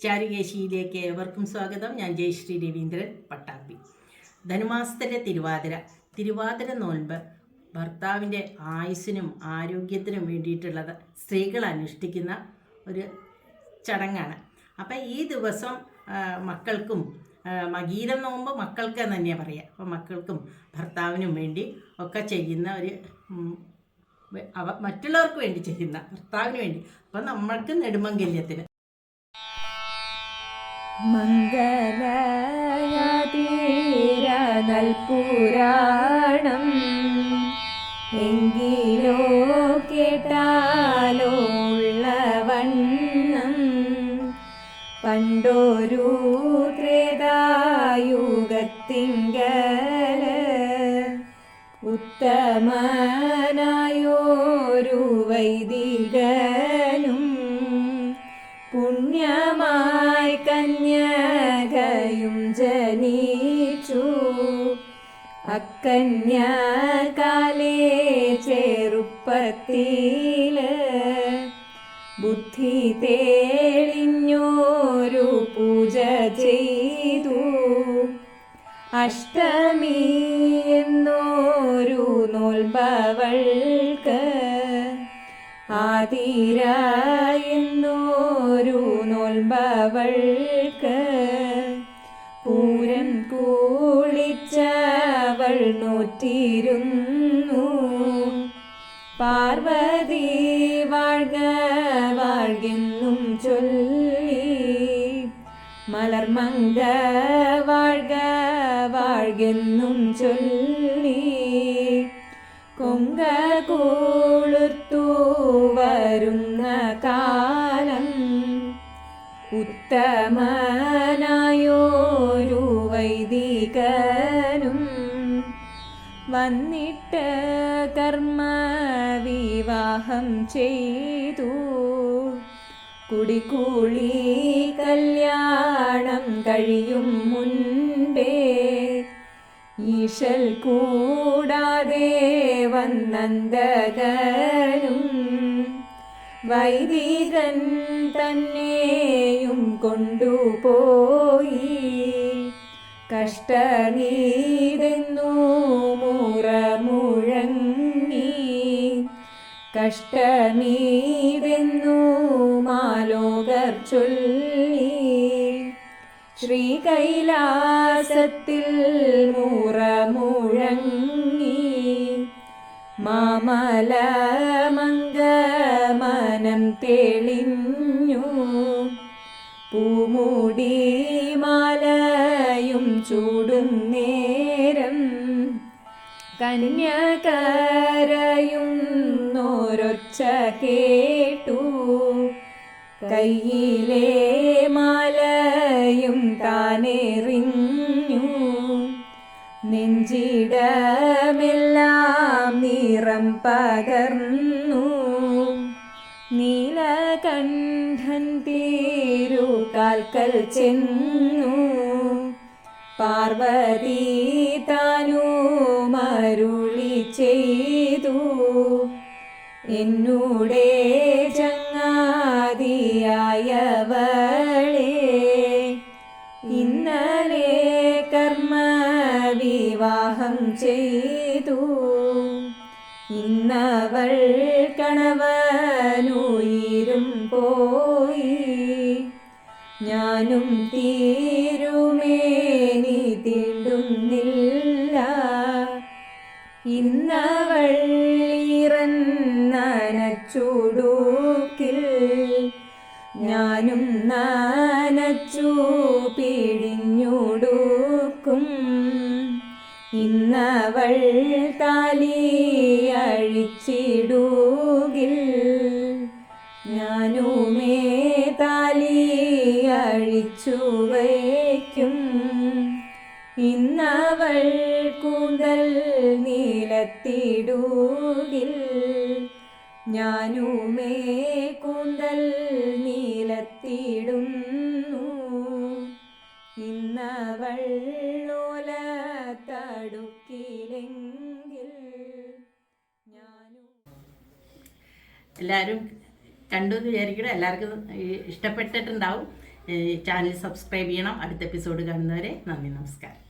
ചാരുകേശിയിലേക്ക് ഏവർക്കും സ്വാഗതം. ഞാൻ ജയശ്രീ രവീന്ദ്രൻ പട്ടാമ്പി. ധനുമാസത്തിലെ തിരുവാതിര നോൻപ് ഭർത്താവിൻ്റെ ആയുസ്സിനും ആരോഗ്യത്തിനും വേണ്ടിയിട്ടുള്ളത് സ്ത്രീകൾ അനുഷ്ഠിക്കുന്ന ഒരു ചടങ്ങാണ്. അപ്പം ഈ ദിവസം മക്കൾക്കും മകീരം നോമ്പ് മക്കൾക്ക് തന്നെയാണ് പറയുക. അപ്പം മക്കൾക്കും ഭർത്താവിനും വേണ്ടി ഒക്കെ ചെയ്യുന്ന ഒരു മറ്റുള്ളവർക്ക് വേണ്ടി ചെയ്യുന്ന ഭർത്താവിന് വേണ്ടി, അപ്പം നമ്മൾക്ക് നെടുമംഗല്യത്തിന് മംഗലയാതീരനൽപുരാണം എങ്കിലോ കേട്ടാലോ ഉള്ളവണ്ണം പണ്ടൊരു ത്രേതായുഗത്തിങ്കല് ഉത്തമനായോരു വൈദികനും പുണ്യമായി കന്യകയും ജനിച്ചു. അക്കന്യകാലേ ചെറുപ്പത്തില് ബുദ്ധി തെളിഞ്ഞോരു പൂജ ചെയ്തു. അഷ്ടമി എന്നോരു നോൽമ്പവൾക്ക് ആതിര എന്നോരു നോൽമ്പവൾക്ക് പൂരം കുളിച്ചവൾ നോറ്റിരുന്നു. പാർവതി വാഴ്ക വാഴ്കെന്നും ചൊല്ലി മലർമങ്ക വാഴ്ക വാഴ്കെന്നും ചൊല്ലി കൊങ്ക കൊളുത്തു വരുന്ന കാലം ഉത്തമനായോരു വൈദികനും വന്നിട്ട് കർമ്മ വിവാഹം ചെയ്തു. കുടികൂളി കല്യാണം കഴിയും മുൻപേ ഈശൽ കൂടാതെ വന്നന്തകനും വൈദികൻ തന്നെയും കൊണ്ടുപോയി. കഷ്ടനീതെന്നു മുറമുഴങ്ങി കഷ്ടനീതെന്നു മാലോകർ ചൊല്ലി. ശ്രീകൈലാസത്തിൽ മുറമുഴങ്ങി മാമലമംഗമനം തെളിഞ്ഞു. പൂമുടി മാലയും ചൂടും നേരം കന്യകരയുന്നൊരൊച്ച കേട്ടു. കയ്യിലെ മാലയും താനെറിഞ്ഞു. നെഞ്ചിടമെല്ലാം നിറം പകർന്നു. നീലകണ്ഠൻ തിരുകാൽക്കൽ ചെന്നു. പാർവതി താനും അരുളി ചെയ്തു. എന്നൂടെ ചങ്ങാതിയായവളെ ഇന്നലെ കർമ്മ വിവാഹം ചെയ്തു. ഇന്നവൾ കണവനുയിരും പോയി. ഞാനും തീരുമേനി തീണ്ടുന്നില്ല. ഇന്നവൾ നനച്ചുടുക്കിൽ ഞാനും നനച്ചു പിഴിഞ്ഞുടുക്കും. ഇന്നവൾ താലി അഴിച്ചിടുകിൽ ഞാനുമേ താലി അഴിച്ചു വയ്ക്കും. ഇന്നവൾ കൂന്തൽ നീലത്തിടുകിൽ ഞാനുമേ കൂന്തൽ നീലത്തിടുന്നു. ഇന്നവൾ ഓലത്തടുക്കിലെങ്കിൽ ഞാനും. എല്ലാവരും കണ്ടു എന്ന് വിചാരിക്കണം. എല്ലാവർക്കും ഇഷ്ടപ്പെട്ടിട്ടുണ്ടാവും. ചാനൽ സബ്സ്ക്രൈബ് ചെയ്യണം. അടുത്ത എപ്പിസോഡ് കാണുന്നവരെ നന്ദി, നമസ്കാരം.